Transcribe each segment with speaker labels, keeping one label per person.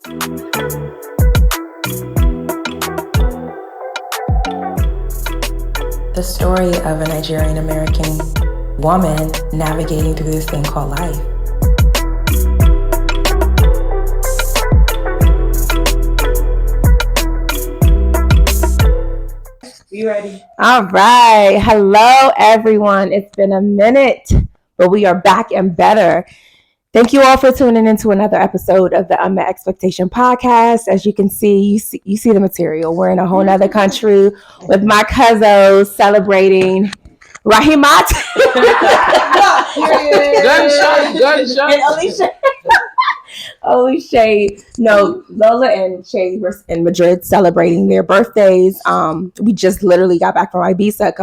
Speaker 1: The story of a Nigerian American woman navigating through this thing called life.
Speaker 2: You ready?
Speaker 3: All right. Hello, everyone. It's been a minute, but we are back and better. Thank you all for tuning into another episode of the Unmet Expectation podcast. As you can see, you see the material. We're in a whole nother country with my cousins celebrating Rahimat.
Speaker 2: Gunshot.
Speaker 3: And Alicia. No, Lola and Shay were in Madrid celebrating their birthdays. We just literally got back from Ibiza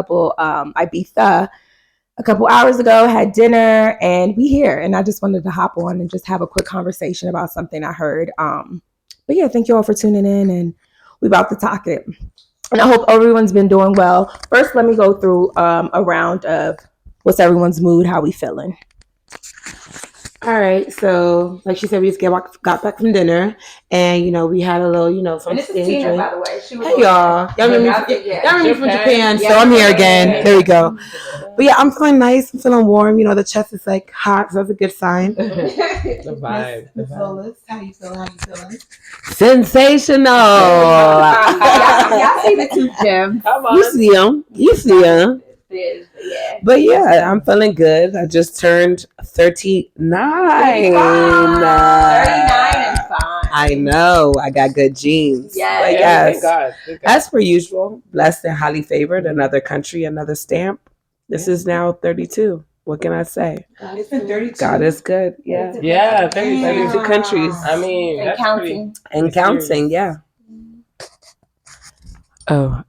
Speaker 3: a couple hours ago, had dinner, and we here. And I just wanted to hop on and just have a quick conversation about something I heard. But yeah, thank you all for tuning in, and we about to talk it. And I hope everyone's been doing well. First, let me go through a round of what's everyone's mood, how we feeling.
Speaker 2: All right, so like she said, we just got back from dinner, and we had a little, some stage drink.
Speaker 3: By the way.
Speaker 2: Hey y'all remember me from Japan, so I'm here again. There we go. But yeah, I'm feeling nice. I'm feeling warm. The chest is like hot, so that's a good sign.
Speaker 4: The vibe.
Speaker 2: Miss Lolis, how you feeling?
Speaker 4: Sensational.
Speaker 3: Y'all see the two gems.
Speaker 4: You see them.
Speaker 3: Yeah.
Speaker 4: But yeah, I'm feeling good. I just turned 39.
Speaker 3: 39 and fine.
Speaker 4: I know. I got good genes.
Speaker 3: Yes.
Speaker 4: Thank God. As per usual, blessed and highly favored. Another country, another stamp. This is now 32. What can I say?
Speaker 2: It's been 32.
Speaker 4: God is good. Yeah.
Speaker 5: Yeah,
Speaker 4: 32 countries.
Speaker 5: I mean,
Speaker 3: And
Speaker 5: that's
Speaker 3: counting.
Speaker 4: And counting, yeah. Oh,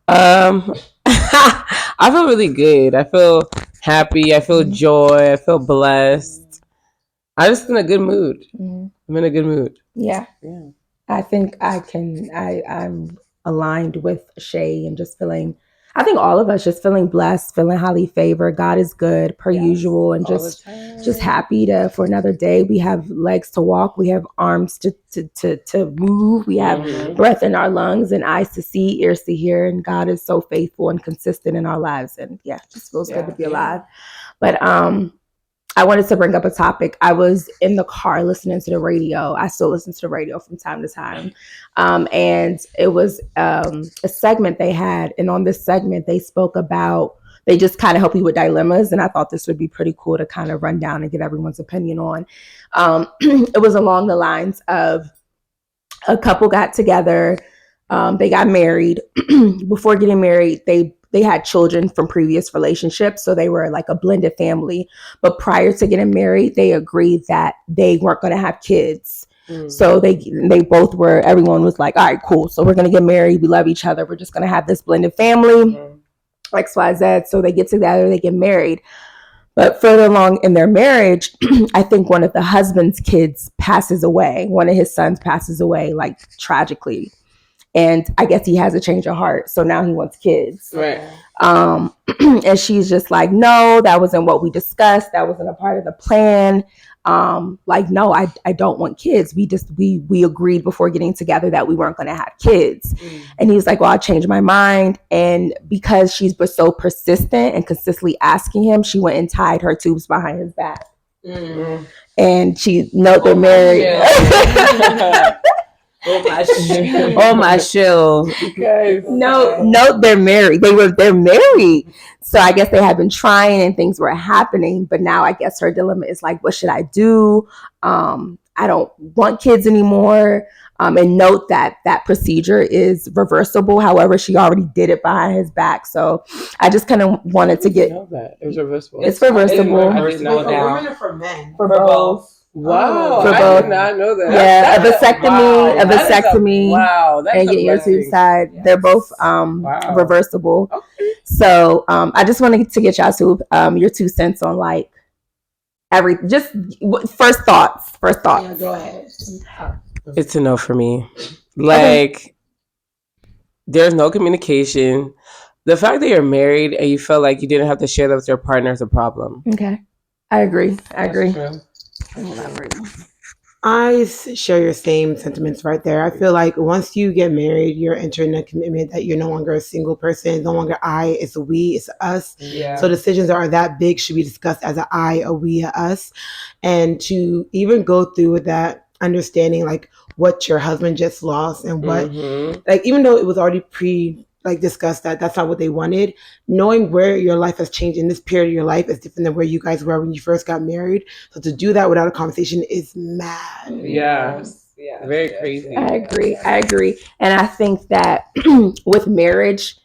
Speaker 4: I feel really good. I feel happy. I feel joy. I feel blessed. I'm just in a good mood.
Speaker 3: Mm-hmm.
Speaker 4: I'm in a good mood.
Speaker 3: Yeah. I think I'm aligned with Shay and just feeling, I think all of us just feeling blessed, feeling highly favored. God is good per usual, and just happy for another day. We have legs to walk. We have arms to move. We have breath in our lungs and eyes to see, ears to hear. And God is so faithful and consistent in our lives. And yeah, it just feels good to be alive. But I wanted to bring up a topic. I was in the car listening to the radio. I still listen to the radio from time to time. And it was a segment they had. And on this segment, they spoke about, they just kind of help you with dilemmas. And I thought this would be pretty cool to kind of run down and get everyone's opinion on. It was along the lines of a couple got together. They got married. Before getting married, they had children from previous relationships, so they were like a blended family. But prior to getting married, they agreed that they weren't going to have kids. So they both were, everyone was like, all right, cool. So we're going to get married. We love each other. We're just going to have this blended family, XYZ. So they get together, they get married. But further along in their marriage, I think one of the husband's kids passes away. One of his sons passes away, like tragically. And I guess he has a change of heart. So now he wants kids.
Speaker 5: Right.
Speaker 3: And she's just like, no, that wasn't what we discussed. That wasn't a part of the plan. No, I don't want kids. We agreed before getting together that we weren't going to have kids. And he was like, well, I changed my mind. And because she's so persistent and consistently asking him, she went and tied her tubes behind his back. And she, they're married.
Speaker 4: Oh my shill.
Speaker 3: No, they're married. They're married. So I guess they had been trying and things were happening, but now I guess her dilemma is like, what should I do? I don't want kids anymore. And note that procedure is reversible. However, she already did it behind his back. So I just kind of wanted to get.
Speaker 5: It was reversible.
Speaker 3: It's reversible.
Speaker 5: I didn't know
Speaker 2: For
Speaker 5: that.
Speaker 2: women or for men?
Speaker 3: For both.
Speaker 5: Wow,
Speaker 3: For
Speaker 5: I
Speaker 3: both.
Speaker 5: did not know that.
Speaker 3: Yeah, a vasectomy,
Speaker 5: Wow, that's
Speaker 3: and get your tubes tied. Yes. They're both reversible.
Speaker 5: Okay.
Speaker 3: So I just wanted to get your 2 cents on like first thoughts.
Speaker 2: Yeah, go ahead.
Speaker 4: It's a no for me. Like, there's no communication. The fact that you're married and you felt like you didn't have to share that with your partner is a problem.
Speaker 3: Okay. I agree.
Speaker 5: That's true.
Speaker 2: I share your same sentiments right there. I feel like once you get married, you're entering a commitment that you're no longer a single person. It's no longer I, it's a we, it's a us.
Speaker 4: Yeah.
Speaker 2: So decisions that are that big should be discussed as a I, a we, a us. And to even go through with that understanding like what your husband just lost and what, like, even though it was already discussed that that's not what they wanted, knowing where your life has changed in this period of your life is different than where you guys were when you first got married. So to do that without a conversation is mad.
Speaker 4: Yeah. Very crazy.
Speaker 3: I agree. And I think that with marriage,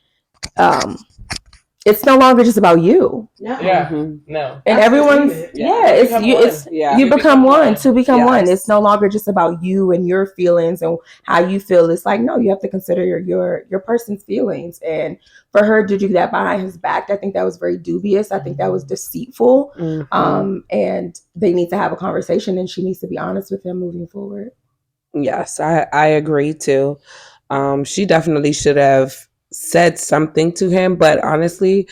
Speaker 3: it's no longer just about you.
Speaker 2: No.
Speaker 4: Yeah. No.
Speaker 3: And everyone's you become one to become one. It's no longer just about you and your feelings and how you feel. It's like, no, you have to consider your person's feelings. And for her to do that behind his back, I think that was very dubious. I think that was deceitful. And they need to have a conversation, and she needs to be honest with him moving forward.
Speaker 5: Yes, I agree too. She definitely should have said something to him, but honestly,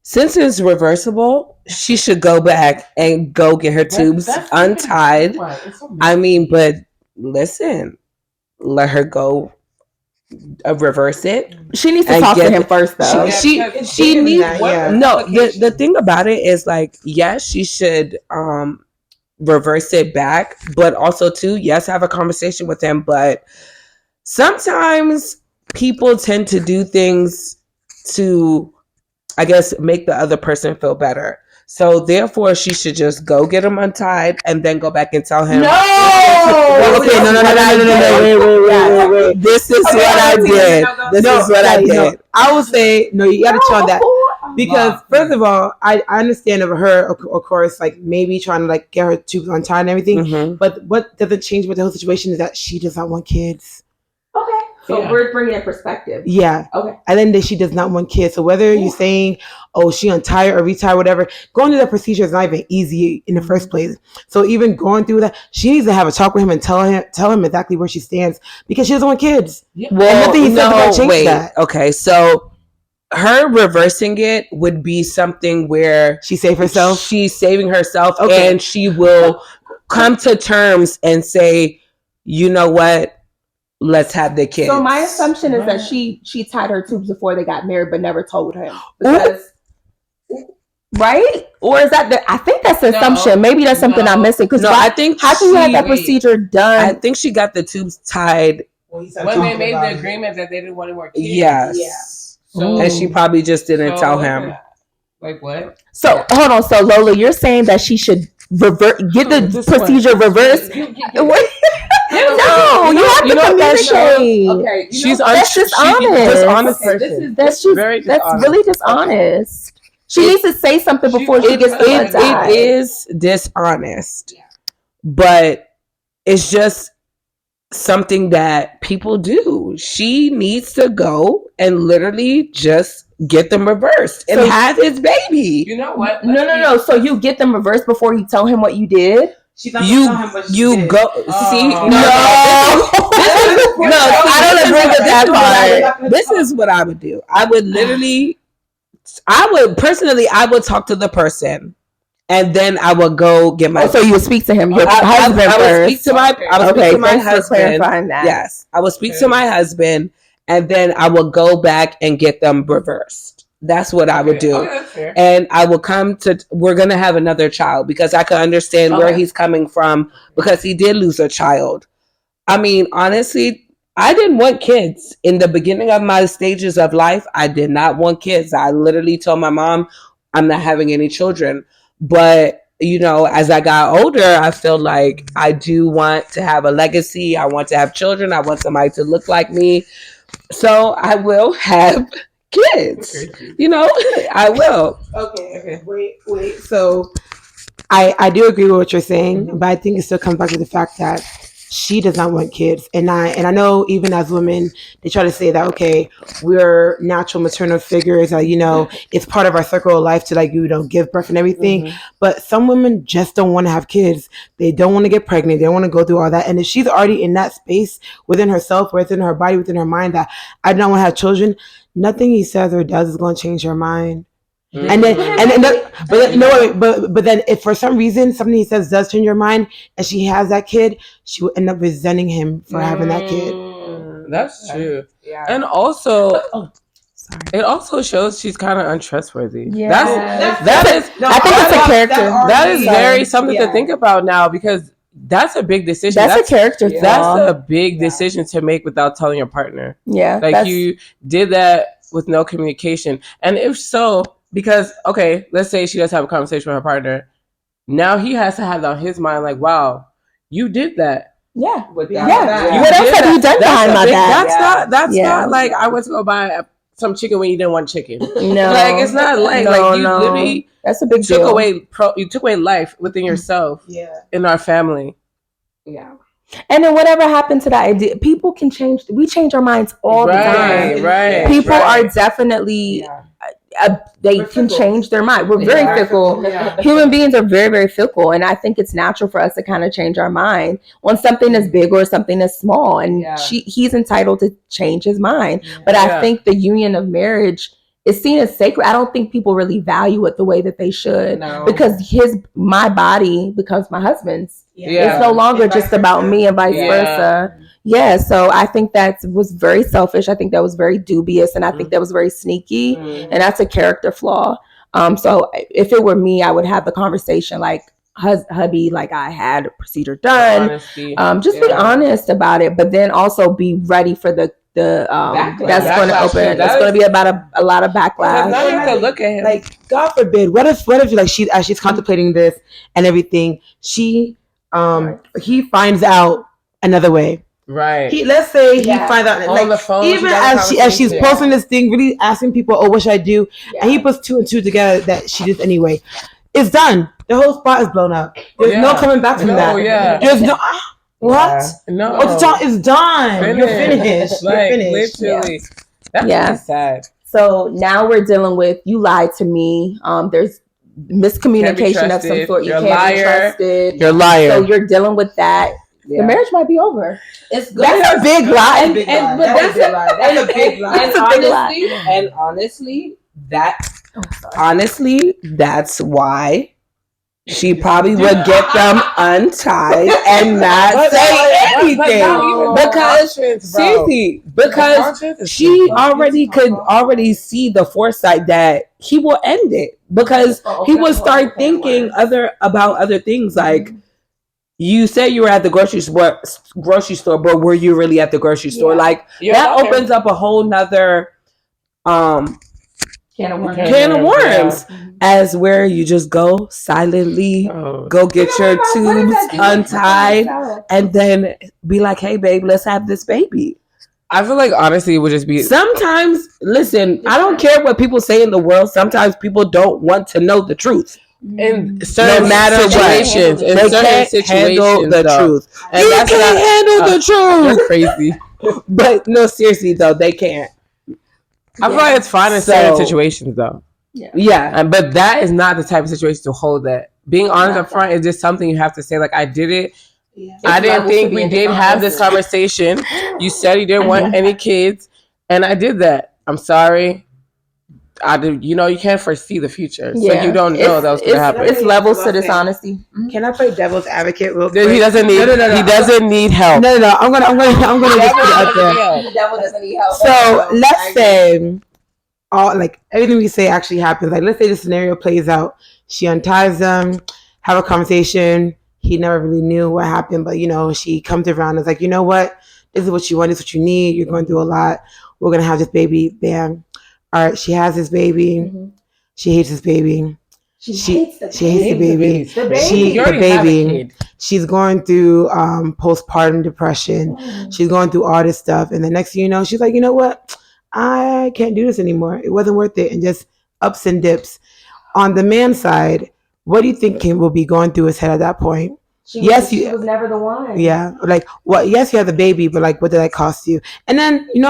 Speaker 5: since it's reversible, she should go back and go get her tubes untied. I mean, but listen, let her go reverse it.
Speaker 3: She needs to talk to him first, though.
Speaker 5: She needs no. The thing about it is, like, yes, she should reverse it back, but also too, yes, have a conversation with him. But sometimes people tend to do things to, I guess, make the other person feel better. So therefore, she should just go get him untied and then go back and tell him.
Speaker 3: No.
Speaker 5: Okay, no. Wait. This is what I did. This is what I did.
Speaker 2: I would say no. You got to chill on that because first of all, I understand of her, of course, like maybe trying to like get her tubes untied and everything. But what doesn't change with the whole situation is that she does not want kids.
Speaker 3: Okay. So we're bringing in perspective.
Speaker 2: Yeah.
Speaker 3: Okay.
Speaker 2: And then she does not want kids. So whether you're saying, oh, she untie or retire, whatever, going through that procedure is not even easy in the first place. So even going through that, she needs to have a talk with him and tell him exactly where she stands because she doesn't want kids.
Speaker 5: Well,
Speaker 2: and nothing he said about change that.
Speaker 5: Okay, so her reversing it would be something where
Speaker 2: she saved herself.
Speaker 5: She's saving herself, and she will come to terms and say, you know what? Let's have the kids.
Speaker 3: So my assumption is that she tied her tubes before they got married, but never told him. Because, right? Or is that I think that's the assumption. Maybe that's something I'm missing. Because
Speaker 5: I think
Speaker 3: how can you have that procedure done?
Speaker 5: I think she got the tubes tied
Speaker 4: when they made the agreement that they didn't want any more kids.
Speaker 5: Yes.
Speaker 4: Yeah. So,
Speaker 5: and she probably just didn't tell him.
Speaker 4: Like what?
Speaker 3: So hold on. So Lola, you're saying that she should get the procedure reversed? No, you have to communicate. Okay, that's dishonest. That's really dishonest. She needs to say something before she gets
Speaker 5: it is dishonest, but it's just something that people do. She needs to go and literally just get them reversed and have his baby.
Speaker 4: You know what?
Speaker 3: No. So you get them reversed before you tell him what you did?
Speaker 5: You go see no. I don't agree with that part. This is what I would do. I would talk to the person, and then I would go get my.
Speaker 3: So you would speak to him, your husband first.
Speaker 5: I would speak to my husband.
Speaker 3: Clarifying that.
Speaker 5: Yes, I would speak to my husband, and then I would go back and get them reversed. That's what I would do. Okay, and I will we're going to have another child because I can understand where he's coming from because he did lose a child. I mean, honestly, I didn't want kids. In the beginning of my stages of life, I did not want kids. I literally told my mom, I'm not having any children. But, you know, as I got older, I feel like I do want to have a legacy. I want to have children. I want somebody to look like me. So I will have kids, you know. I will.
Speaker 2: Okay. Wait. So I do agree with what you're saying, but I think it still comes back to the fact that she does not want kids. And I know even as women, they try to say that, okay, we're natural maternal figures, you know, it's part of our circle of life to like, you don't give birth and everything. But some women just don't want to have kids. They don't want to get pregnant. They don't want to go through all that. And if she's already in that space within herself, within her body, within her mind, that I don't want to have children, nothing he says or does is going to change her mind. And then if for some reason something he says does change your mind, and she has that kid, she will end up resenting him for having that kid.
Speaker 4: That's true. Yeah. And also, it also shows she's kind of untrustworthy. Yeah. That is. I think it's a character. That is very something to think about now, because that's a big decision. That's a character flaw. That's a big decision to make without telling your partner. Yeah. Like you did that with no communication. And if so, because, okay, let's say she does have a conversation with her partner. Now he has to have on his mind, like, wow, you did that. Yeah. What else have you done behind my back? That's not like I went to go buy some chicken when you didn't want chicken. No. Like, it's not like, you literally that's a big deal. You took away life within yourself in our family. Yeah. And then whatever happened to that idea, people can change. We change our minds all the time. Right. People are definitely, they can change their mind. We're very fickle. Yeah. Human beings are very, very fickle. And I think it's natural for us to kind of change our mind when something is big or something is small. And he's entitled to change his mind. Yeah. But I think the union of marriage is seen as sacred. I don't think people really value it the way that they should. No. Because my body becomes my husband's. Yeah. It's no longer just about me and vice versa. Yeah, so I think that was very selfish. I think that was very dubious, and I think that was very sneaky, and that's a character flaw. So if it were me, I would have the conversation like, hubby, like, I had a procedure done. Just be honest about it, but then also be ready for the that's going to open. That's going to be about a lot of backlash. Now you have to look at him.
Speaker 2: Like, God forbid, what if like as she's contemplating this and everything, he finds out another way. Right. Let's say he finds out on the phone, even as she's posting this thing, really asking people, "Oh, what should I do?" And he puts 2 and 2 together that she did anyway. It's done. The whole spot is blown up. There's no coming back from that. Yeah. There's no. What? No. It's done. Finished. You're finished. You're finished. Literally. That's really sad. So now we're dealing with, you lied to me. There's miscommunication of some sort. You can't be trusted. You're a liar. So you're dealing with that. Yeah. The marriage might be over. It's good. That's a big lie. That's a big lie.
Speaker 5: And honestly, that's why she probably would get them untied and not say anything. Because seriously, because she could already see the foresight that he will end it, because he would start thinking about other things. Like, you said you were at the grocery store, but were you really at the grocery store? Like, that opens up a whole nother can of worms, as where you just go silently, go get your tubes untied, and then be like, "Hey, babe, let's have this baby."
Speaker 4: I feel like, honestly, it would just be.
Speaker 5: Sometimes, listen, I don't care what people say in the world. Sometimes people don't want to know the truth.
Speaker 4: In certain situations,
Speaker 5: they can't handle the truth. And you can't handle the truth.
Speaker 4: You're crazy.
Speaker 5: But no, seriously though, they can't.
Speaker 4: I feel like it's fine in certain situations, though. Yeah. But that is not the type of situation to hold that. Being honest up front is just something you have to say. Like, I did it. Yeah. I didn't think we did have this conversation. You said you didn't want any kids, and I did that. I'm sorry. You can't foresee the future, so you don't know that was going to happen.
Speaker 3: It's levels to dishonesty.
Speaker 2: Mm-hmm. Can I play devil's advocate real quick?
Speaker 4: He doesn't need. No. He doesn't need help.
Speaker 2: No. I'm gonna just put it out there. The devil doesn't need help. So let's say everything we say actually happens. Like, let's say the scenario plays out. She unties them, have a conversation. He never really knew what happened, but she comes around and is like, you know what? This is what you want. This is what you need. You're going through a lot. We're gonna have this baby. Bam. All right, she has this baby. Mm-hmm. She hates this baby. She hates the baby. The baby. She's going through postpartum depression. Mm-hmm. She's going through all this stuff. And the next thing you know, she's like, you know what? I can't do this anymore. It wasn't worth it. And just ups and dips. On the man's side, what do you think will be going through his head at that point?
Speaker 3: She was never the one.
Speaker 2: Yeah. Like, well, yes, you have the baby, but like, what did that cost you? And then, you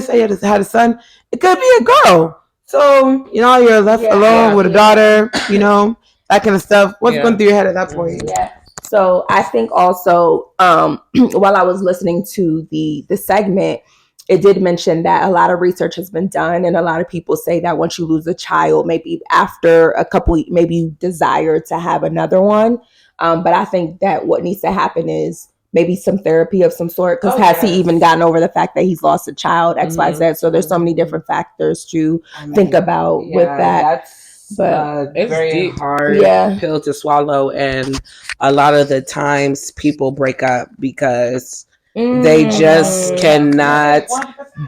Speaker 2: say you had a son. It could be a girl. So, you're left alone with a daughter, that kind of stuff. What's going through your head at that point?
Speaker 3: Yeah. So I think also, while I was listening to the segment, it did mention that a lot of research has been done, and a lot of people say that once you lose a child, maybe after a couple, maybe you desire to have another one. But I think that what needs to happen is maybe some therapy of some sort, because has he even gotten over the fact that he's lost a child, XYZ? So there's so many different factors to think about with that.
Speaker 5: But it's very hard pill to swallow, and a lot of the times people break up because they just cannot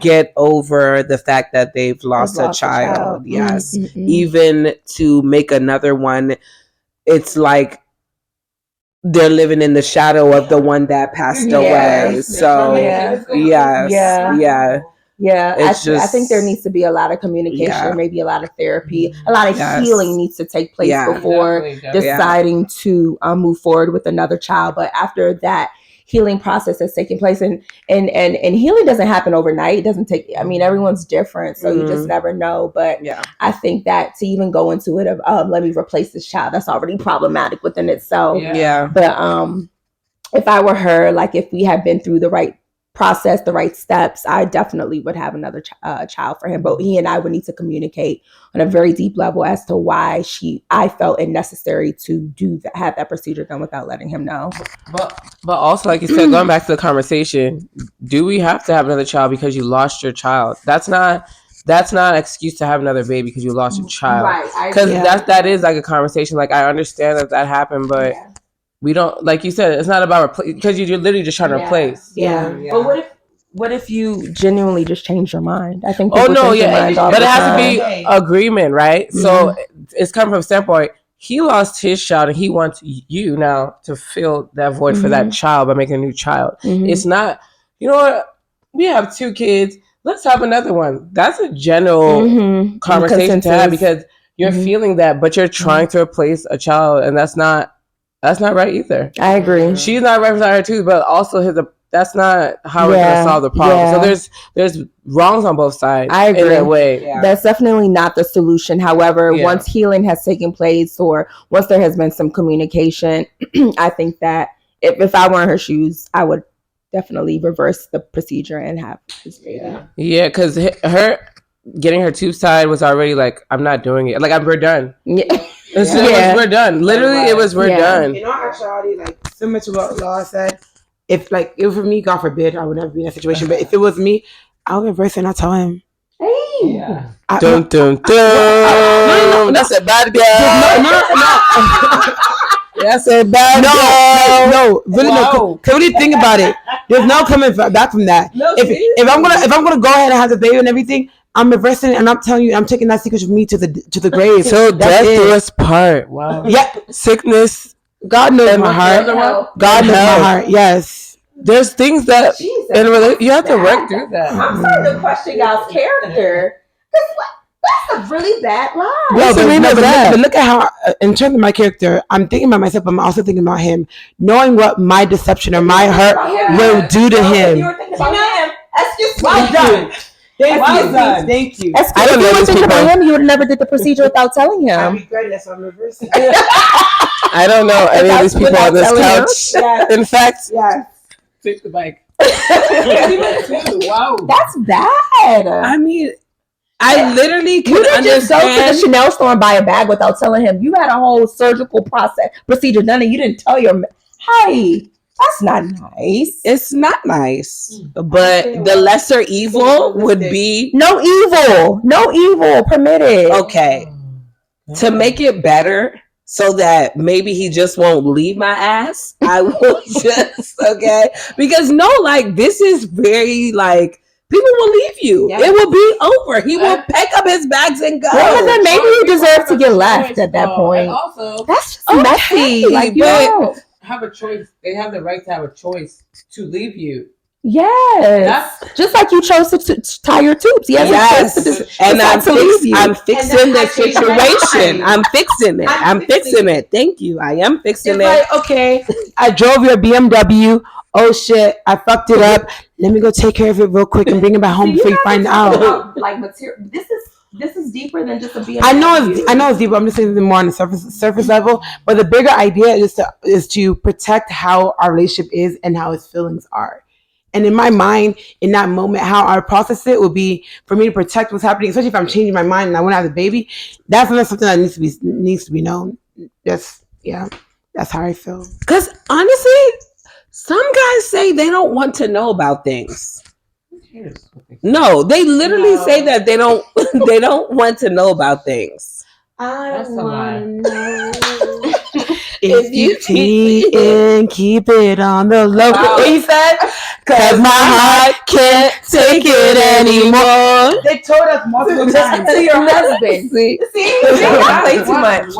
Speaker 5: get over the fact that they've lost a child. Yes. Even to make another one, it's like they're living in the shadow of the one that passed away. So I think there needs to be a lot of communication, maybe a lot of therapy, a lot of healing needs to take place before deciding to move forward with another child. But after that healing process has taken place, and healing doesn't happen overnight. It doesn't take, I mean, everyone's different, so you just never know. But I think that to even go into it of let me replace this child, that's already problematic within itself. But if I were her, like if we had been through the right process, the right steps, I definitely would have another child for him. But he and I would need to communicate on a very deep level as to why I felt it necessary to have that procedure done without letting him know.
Speaker 4: But also, like you said, going back to the conversation, do we have to have another child because you lost your child? That's not an excuse to have another baby because you lost your child. Right. Because that is like a conversation. Like, I understand that happened, but we don't, like you said, it's not about because you're literally just trying to replace.
Speaker 3: But what if you genuinely just change your mind? I think.
Speaker 4: But it has to be agreement, right? So it's coming from a standpoint. He lost his child, and he wants you now to fill that void for that child by making a new child. It's not, you know what? We have 2 kids. Let's have another one. That's a general conversation to have, because you're feeling that, but you're trying to replace a child, and that's not right either. I agree. She's not right for her too, but also that's not how we're gonna solve the problem. So there's wrongs on both sides. I agree. In that way.
Speaker 3: That's definitely not the solution. However, once healing has taken place, or once there has been some communication, I think that if I were in her shoes, I would definitely reverse the procedure and have his baby.
Speaker 4: Yeah, because her getting her tubes tied was already like, I'm not doing it. Like, we're done. We're done. Literally, it was we're done.
Speaker 2: In all actuality, like, so much of what Law said, if like it was for me, God forbid, I would never be in that situation. But if it was me, I'll reverse it and I'll tell him.
Speaker 3: Hey,
Speaker 4: dun dun dun. That's a bad girl.
Speaker 2: No.
Speaker 4: That's a bad girl.
Speaker 2: No, really no. Can we think about it? There's no coming back from that. No, if I'm gonna go ahead and have the baby and everything, I'm reversing it, and I'm telling you, I'm taking that secret with me to the grave.
Speaker 4: So death do us part. Wow.
Speaker 2: Yeah.
Speaker 4: Sickness.
Speaker 2: God knows my heart. God knows my heart. Yes.
Speaker 4: There's things that you have to work through that.
Speaker 3: I'm starting to question y'all's character. That's a really bad lie.
Speaker 2: But look at how, in terms of my character, I'm thinking about myself, but I'm also thinking about him, knowing what my deception or my hurt will do to him.
Speaker 3: You were thinking about him. Excuse me.
Speaker 2: Well done. Thank you.
Speaker 3: I don't know. If you were thinking about him, you would have never did the procedure without telling him.
Speaker 2: I regret it, so I'm reversing.
Speaker 4: I don't know any of these people on this couch.
Speaker 2: Yes.
Speaker 4: In fact,
Speaker 5: Take the bike.
Speaker 3: Wow. That's bad.
Speaker 5: I mean, I literally can understand. You didn't just go to the Chanel store and buy a bag without telling him. You had a whole surgical procedure done, and you didn't tell your hey. That's not nice. It's not nice. But the lesser evil would be
Speaker 3: no evil permitted.
Speaker 5: Okay. To make it better so that maybe he just won't leave my ass, I will just because this is very like people will leave you. Yeah. It will be over. He will pack up his bags and go.
Speaker 3: Well, then maybe you deserve to get left at that point.
Speaker 4: Also,
Speaker 3: that's just messy.
Speaker 4: Like you don't have a choice. They have the right to have a choice to leave you.
Speaker 3: Yes. Just like you chose to tie your tubes.
Speaker 5: Yes. And I'm fixing the situation. I'm fixing it. Thank you. I am fixing it.
Speaker 2: Like, okay, I drove your BMW. Oh shit, I fucked it up. Let me go take care of it real quick and bring it back home before you find out.
Speaker 3: Like material. This is deeper than just a BMW.
Speaker 2: I know it's deeper. I'm just saying more on the surface level. But the bigger idea is to protect how our relationship is and how his feelings are. And in my mind, in that moment, how I process it would be for me to protect what's happening, especially if I'm changing my mind and I want to have a baby. That's not something that needs to be known. That's how I feel.
Speaker 5: Because honestly, some guys say they don't want to know about things. No, they literally say that they don't want to know about things.
Speaker 2: I want to know. If you cheat and keep it on the low. What you said? Because my heart can't take it anymore. They told us multiple times.
Speaker 3: To your husband. See? I play too much.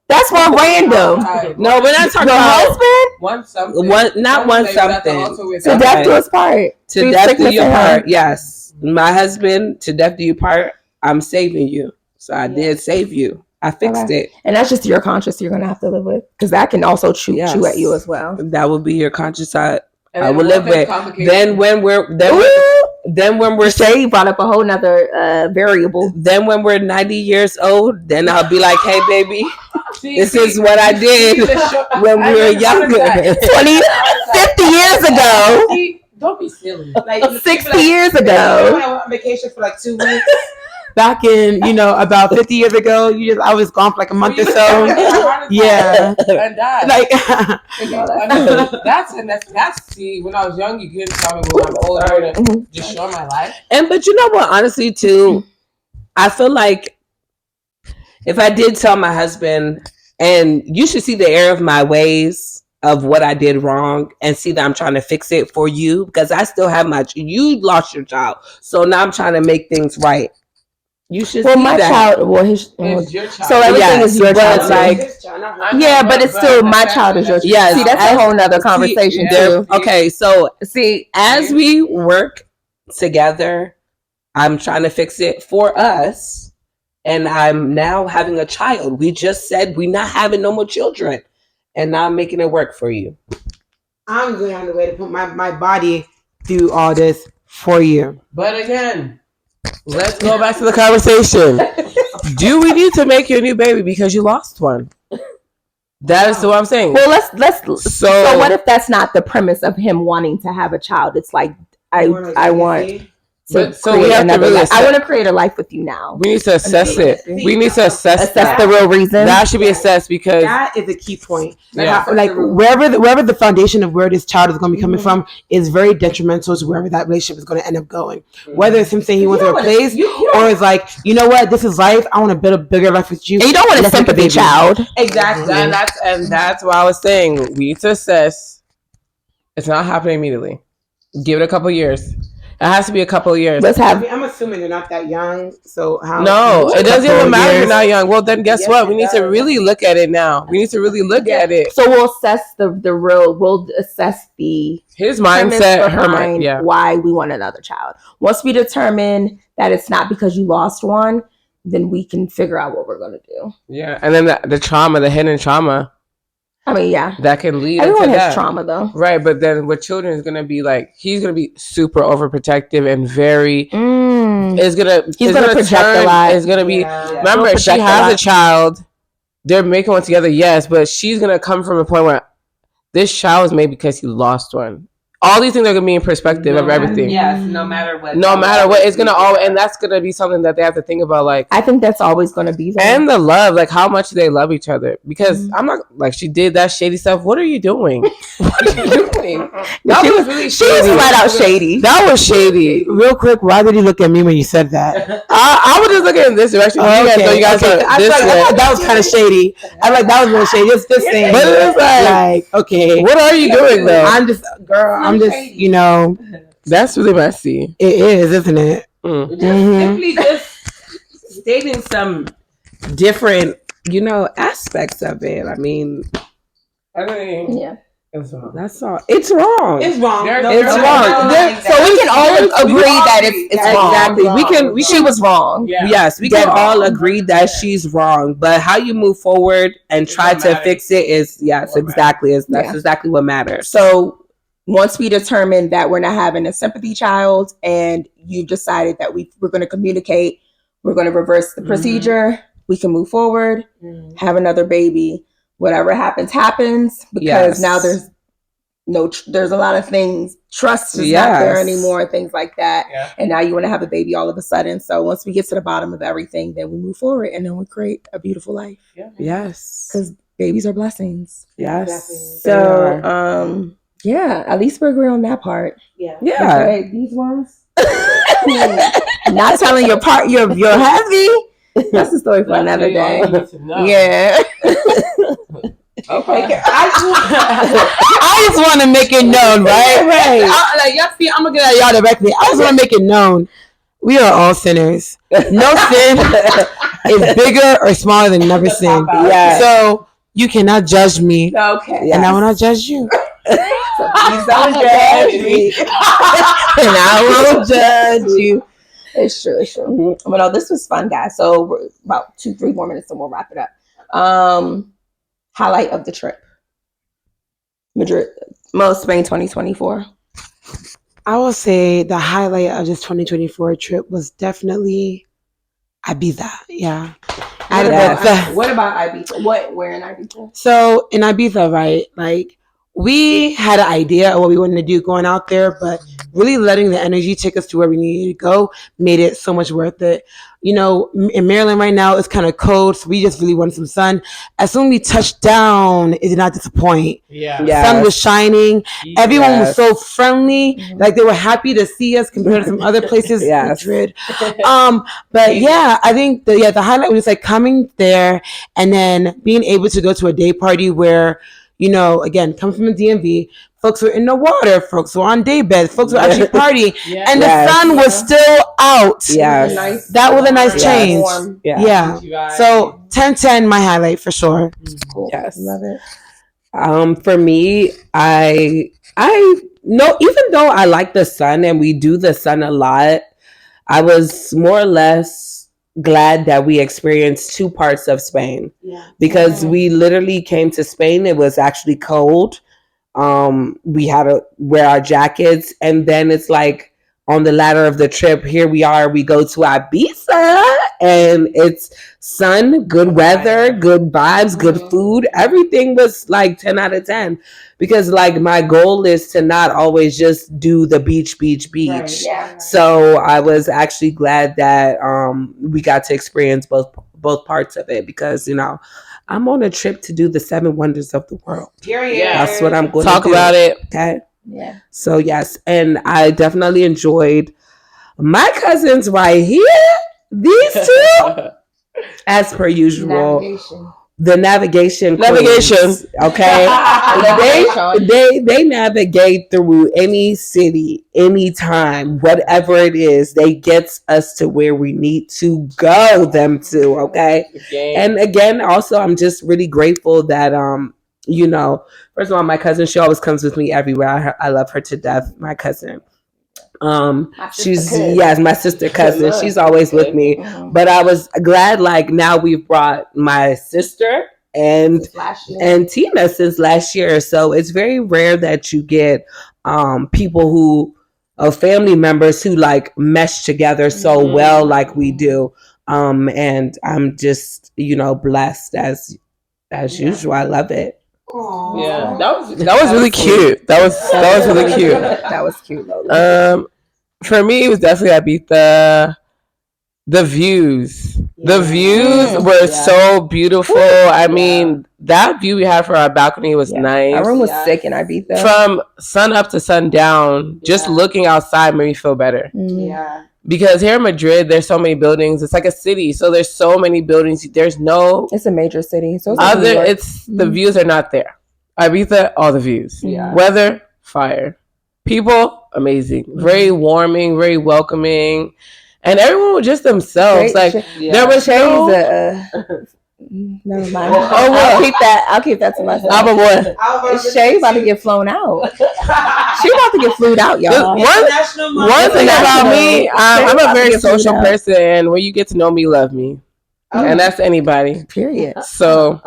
Speaker 3: That's more random.
Speaker 5: No, we're not talking about
Speaker 3: husband.
Speaker 4: One something.
Speaker 5: One something.
Speaker 3: To death do us part.
Speaker 5: To death do you part. Yes, my husband. To death do you part. I'm saving you. So I did save you. I fixed it.
Speaker 3: And that's just your conscience you're going to have to live with. Because that can also chew at you as well.
Speaker 5: That will be your conscience I will live with. Then when we're
Speaker 3: Shay brought up a whole nother variable.
Speaker 5: Then when we're 90 years old, then I'll be like, hey, baby, this is what I did when we were younger.
Speaker 3: 50 years ago.
Speaker 4: Don't be silly.
Speaker 2: Like
Speaker 3: 60 years ago.
Speaker 2: I went on vacation for like 2 weeks. Back in, about 50 years ago, I was gone for like a month or so. Yeah.
Speaker 4: And died.
Speaker 2: Like,
Speaker 4: that's see, when I was young, you couldn't tell me when I'm older, I would just show my life.
Speaker 5: But you know what, honestly, too, I feel like if I did tell my husband, and you should see the error of my ways of what I did wrong and see that I'm trying to fix it for you, because I still have you lost your child. So now I'm trying to make things right. You should see
Speaker 3: my
Speaker 5: that.
Speaker 3: child,
Speaker 4: It's your child.
Speaker 3: So everything is your child.
Speaker 4: But
Speaker 3: it's still my child is your child.
Speaker 5: Yes.
Speaker 3: See, that's a whole nother conversation too.
Speaker 5: Okay, so as we work together, I'm trying to fix it for us, and I'm now having a child. We just said we're not having no more children, and now I'm making it work for you.
Speaker 2: I'm going on the way to put my body through all this for you.
Speaker 4: But again, let's go back to the conversation. Do we need to make you a new baby because you lost one? That is what I'm saying.
Speaker 3: Well, let's. So what if that's not the premise of him wanting to have a child? It's like I want.
Speaker 4: So we have to really
Speaker 3: I want to create a life with you now.
Speaker 4: We need to assess it. We need to assess
Speaker 3: the real reason.
Speaker 4: That should be assessed because
Speaker 2: that is a key point. Like wherever the foundation of where this child is going to be coming from is very detrimental to wherever that relationship is going to end up going. Whether it's him saying he wants to replace, or it's like, you know what, this is life. I want to build a bigger life with you.
Speaker 3: And you don't want a sympathy child.
Speaker 2: Exactly.
Speaker 4: And that's what I was saying. We need to assess. It's not happening immediately. Give it a couple years. It has to be a couple of years.
Speaker 2: I'm assuming you're not that young, so how?
Speaker 4: No, it doesn't even matter. You're not young. Well, then guess what? We need to really look at it now. We need to really look at it.
Speaker 3: So we'll assess the real. We'll assess
Speaker 4: his mindset, her mind. Yeah.
Speaker 3: Why we want another child. Once we determine that it's not because you lost one, then we can figure out what we're going to do.
Speaker 4: Yeah, and then the trauma, the hidden trauma.
Speaker 3: I mean, yeah.
Speaker 4: That can lead
Speaker 3: Everyone
Speaker 4: into
Speaker 3: has trauma, though.
Speaker 4: Right, but then with children, is going to be like, he's going to be super overprotective and very... He's going to project a lot. It's going to be... Remember, she has a child. They're making one together, yes, but she's going to come from a point where this child was made because he lost one. All these things are going to be in perspective of everything.
Speaker 5: Yes, no matter what.
Speaker 4: No matter what, it's going to all... And that's going to be something that they have to think about, like...
Speaker 3: I think that's always going to be there.
Speaker 4: And the love, like, how much do they love each other? Because I'm not... Like, she did that shady stuff. What are you doing? What are you doing? That was really shady.
Speaker 3: She was flat out shady.
Speaker 4: That was shady.
Speaker 2: Real quick, why did he look at me when you said that?
Speaker 4: I was just looking in this direction. You guys are
Speaker 2: I thought that was kind of shady. I like that was a little shady. Just saying.
Speaker 4: But it was like,
Speaker 2: okay.
Speaker 4: What are you doing, though?
Speaker 2: I'm just,
Speaker 4: That's really messy.
Speaker 2: It is, isn't it?
Speaker 5: Simply just stating some different, aspects of it. I mean,
Speaker 3: yeah.
Speaker 5: That's all. It's wrong.
Speaker 2: It's wrong.
Speaker 5: It's wrong.
Speaker 3: So we can all agree that it's wrong.
Speaker 5: Exactly.
Speaker 3: She was wrong.
Speaker 5: Yeah. Yes, we can all agree that she's wrong. But how you move forward and try to fix it is exactly. That's exactly what matters.
Speaker 3: So once we determine that we're not having a sympathy child and you've decided that we're going to communicate, we're going to reverse the procedure, we can move forward, have another baby. Whatever happens, because now there's a lot of things. Trust is not there anymore, things like that. Yeah. And now you want to have a baby all of a sudden. So once we get to the bottom of everything, then we move forward and then we create a beautiful life. Yeah.
Speaker 2: Yes.
Speaker 3: Because babies are blessings.
Speaker 2: Yes.
Speaker 3: So, yeah, at least we agree on that part.
Speaker 2: Yeah.
Speaker 3: Okay, these ones. Not telling your part, you're heavy. That's a story for another day. Yeah. Okay.
Speaker 2: I just want to make it known, right? Right. Y'all see, I'm gonna get at y'all directly. I just want to make it known. We are all sinners. No sin is bigger or smaller than never sin. Yeah. So you cannot judge me.
Speaker 3: Okay.
Speaker 2: Yes. And I will not judge you.
Speaker 3: So please don't judge me.
Speaker 2: And I won't judge you.
Speaker 3: It's true. It's true. But no, this was fun, guys. So we're about 2-3 more minutes and we'll wrap it up. Highlight of the trip. Madrid, Spain 2024.
Speaker 2: I will say the highlight of this 2024 trip was definitely Ibiza. Yeah.
Speaker 3: What about Ibiza? Where in Ibiza?
Speaker 2: So in Ibiza, right? Like we had an idea of what we wanted to do going out there, but really letting the energy take us to where we needed to go made it so much worth it. You know, in Maryland right now, it's kind of cold, so we just really wanted some sun. As soon as we touched down, it did not disappoint. Yeah, yes. Sun was shining. Yes. Everyone was so friendly. Mm-hmm. Like they were happy to see us compared to some other places in Madrid. But yeah, I think the highlight was like coming there and then being able to go to a day party where, you know, again, coming from the DMV, folks were in the water, folks were on day beds, folks were actually partying, and the sun was still out. Yes. That was a nice change. Yeah. So 10-10, my highlight for sure.
Speaker 3: Cool. Yes. Love it.
Speaker 5: For me, I know, even though I like the sun and we do the sun a lot, I was more or less glad that we experienced 2 parts of Spain because we literally came to Spain. It was actually cold. We had to wear our jackets, and then it's like on the ladder of the trip, here we are, we go to Ibiza and it's sun, good weather, good vibes, good food. Everything was like 10 out of 10 because like my goal is to not always just do the beach. Right, yeah. So I was actually glad that we got to experience both parts of it because, you know, I'm on a trip to do the 7 wonders of the world. Yeah. That's what I'm going to do.
Speaker 4: Talk about it.
Speaker 5: Okay. Yeah. So yes, and I definitely enjoyed my cousins right here. These 2, as per usual. The navigation. Queens, okay. They navigate through any city, anytime, whatever it is. They get us to where we need to go them to. Okay. And again, also, I'm just really grateful that you know, first of all, my cousin, she always comes with me everywhere. I love her to death. My cousin. She's my sister cousin. She's always with me. But I was glad like now we've brought my sister and Tina since last year. So it's very rare that you get people who family members who like mesh together so well like we do. And I'm just, you know, blessed as usual. I love it.
Speaker 4: Aww. Yeah, that was really cute. That was really cute.
Speaker 3: That was cute, Lola.
Speaker 4: For me, it was definitely Ibiza. The views were so beautiful. I mean, that view we had from our balcony was nice.
Speaker 3: Our room was sick in Ibiza.
Speaker 4: From sun up to sundown, just looking outside made me feel better. Yeah. Because here in Madrid, there's so many buildings. It's like a city, so there's so many buildings.
Speaker 3: It's a major city, so
Speaker 4: the views are not there. Ibiza, all the views. Yeah. Weather, fire. People, amazing. Very warming, very welcoming, and everyone was just themselves. There was
Speaker 3: never mind. I'll keep that to myself.
Speaker 4: I'm a boy.
Speaker 3: Shay about to get flown out. She about to get flew out, y'all.
Speaker 4: One thing about me, I'm a very social person, and when you get to know me, love me. And that's anybody.
Speaker 3: Period.
Speaker 4: So,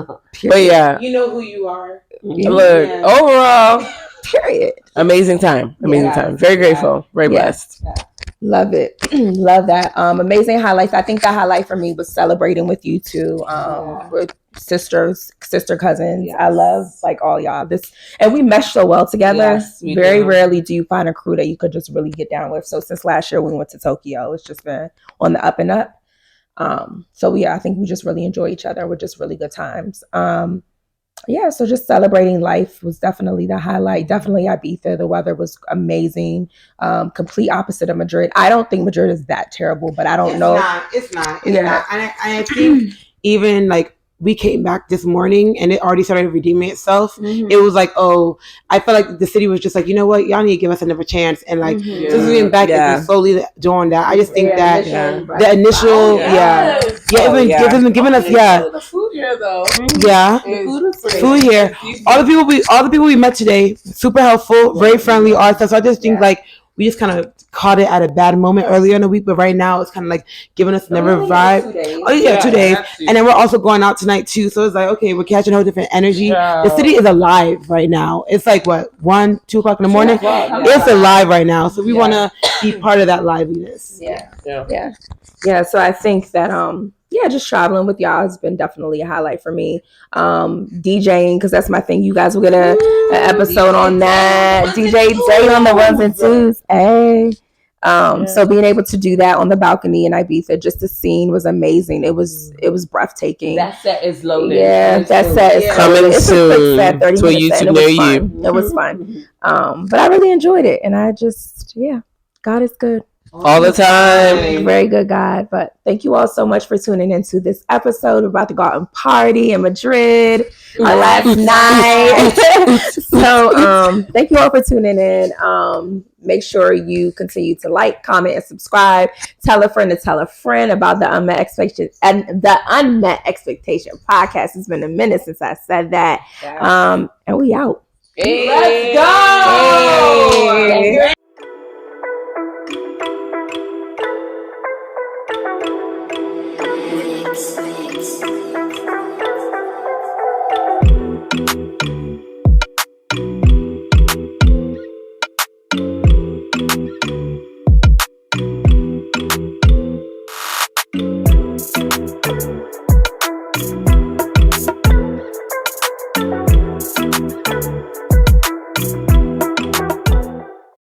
Speaker 4: but yeah.
Speaker 2: You know who you are.
Speaker 4: Look, overall.
Speaker 3: Period.
Speaker 4: Amazing time. Very grateful. Very blessed.
Speaker 3: Love it. Love that. Amazing highlights. I think the highlight for me was celebrating with you two. With sister cousins. Yes. I love like all y'all. And we mesh so well together. Yes, very rarely do you find a crew that you could just really get down with. So since last year we went to Tokyo, it's just been on the up and up. So I think we just really enjoy each other. We're just really good times. So just celebrating life was definitely the highlight. Definitely Ibiza. The weather was amazing. Complete opposite of Madrid. I don't think Madrid is that terrible, but I don't know.
Speaker 2: It's not. And I think even like we came back this morning and it already started redeeming itself. Mm-hmm. It was like, I felt like the city was just like, you know what, y'all need to give us another chance. And like, just being back and slowly doing that. I just think that the initial, giving us,
Speaker 4: the food here though.
Speaker 2: Food here. All the people we met today, super helpful, very friendly, all stuff. So I just think like we just kind of caught it at a bad moment earlier in the week, but right now it's kind of like giving us another vibe. 2 days. And then we're also going out tonight too. So it's like, okay, we're catching a whole different energy. Yeah. The city is alive right now. It's like 1, 2 o'clock in the morning. It's alive right now. So we want to be part of that liveliness.
Speaker 3: Yeah. So I think that, just traveling with y'all has been definitely a highlight for me. DJing, because that's my thing. You guys will get an episode on that. DJ Day on the ones and twos. Hey. So being able to do that on the balcony in Ibiza, just the scene was amazing. It was breathtaking.
Speaker 4: That set is loaded.
Speaker 3: Yeah, that set is
Speaker 5: coming soon.
Speaker 3: Set, 30
Speaker 5: to a YouTube near you.
Speaker 3: It was fun. But I really enjoyed it, and I just God is good.
Speaker 5: All the time.
Speaker 3: Very good, God. But thank you all so much for tuning into this episode. We're about to go out and party in Madrid our last night. So thank you all for tuning in. Make sure you continue to like, comment, and subscribe. Tell a friend to tell a friend about the Unmet Expectation and the Unmet Expectation podcast. It's been a minute since I said that. And we out.
Speaker 4: Hey. Let's go. Hey.